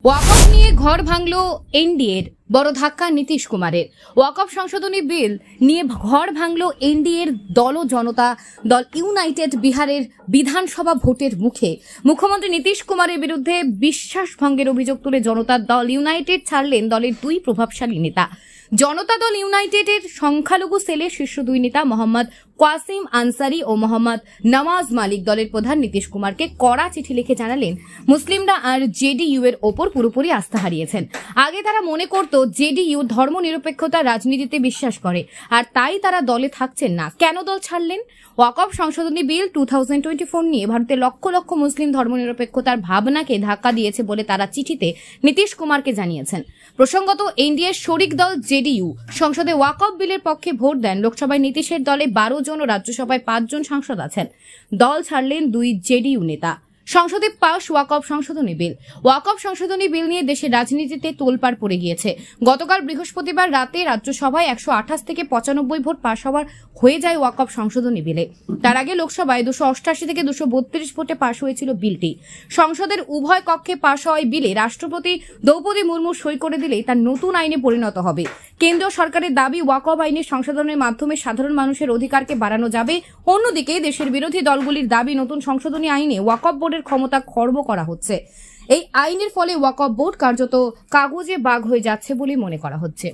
ওয়াকফ নিয়ে ঘর ভাঙল এনডিএর বড় ধাক্কা নীতিশ কুমারের। ওয়াকফ সংশোধনী বিল নিয়ে ঘর ভাঙল এনডিএর দল জনতা দল ইউনাইটেড বিহারের বিধানসভা ভোটের মুখে মুখ্যমন্ত্রী নীতিশ কুমারের বিরুদ্ধে বিশ্বাস ভঙ্গের অভিযোগ তুলে জনতা দল ইউনাইটেড ছাড়লেন দলের দুই প্রভাবশালী নেতা। জনতা দল ইউনাইটেডের সংখ্যালঘু সেলের শীর্ষ দুই নেতা মোহাম্মদ কোয়াসিম আনসারি ও মোহাম্মদ নওয়াজ মালিক দলের প্রধান নীতিশ কুমারকে কড়া চিঠি লিখে জানালেন মুসলিমরা আর জেডিইউ এর ওপর পুরোপুরি আস্থা হারিয়েছেন। আগে তারা মনে করত জেডিইউ ধর্মনিরপেক্ষতা রাজনীতিতে বিশ্বাস করে, আর তাই তারা দলে থাকছেন না। কেন দল ছাড়লেন? ওয়াকফ সংশোধনী বিল 2024 নিয়ে ভারতের লক্ষ লক্ষ মুসলিম ধর্মনিরপেক্ষতার ভাবনাকে ধাক্কা দিয়েছে বলে তারা চিঠিতে নীতিশ কুমারকে জানিয়েছেন। প্রসঙ্গত, এনডিএর শরিক দল জেডিইউ সংসদে ওয়াকফ বিলের পক্ষে ভোট দেন। লোকসভায় নীতিশের দলে 12 জন ও রাজ্যসভায় 5 জন সাংসদ আছেন। দল ছাড়লেন দুই জেডিইউ নেতা। সংসদে পাশ ওয়াকফ সংশোধনী বিল। ওয়াকফ সংশোধনী বিল নিয়ে দেশের রাজনীতিতে তোলপাড় পড়ে গিয়েছে। গতকাল বৃহস্পতিবার রাতে রাজ্যসভায় 128 থেকে 95 ভোট পাশ হয়ে যায় ওয়াকফ সংশোধনী বিলে। তার আগে লোকসভায় 288 থেকে 232 ভোটে পাশ হয়েছিল বিলটি। সংসদের উভয় কক্ষে পাশ হওয়ায় বিলে রাষ্ট্রপতি দ্রৌপদী মুর্মু সই করে দিলেই তার নতুন আইনে পরিণত হবে। কেন্দ্রীয় সরকারের দাবি, ওয়াকফ আইনের সংশোধনের মাধ্যমে সাধারণ মানুষের অধিকারকে বাড়ানো যাবে। অন্যদিকে দেশের বিরোধী দলগুলির দাবি, নতুন সংশোধনী আইনে ওয়াকফ বোর্ডের ক্ষমতা খর্ব করা হচ্ছে। এই আইনের ফলে ওয়াকফ বোর্ড কার্যত কাগজে বাঘ হয়ে যাচ্ছে বলে মনে করা হচ্ছে।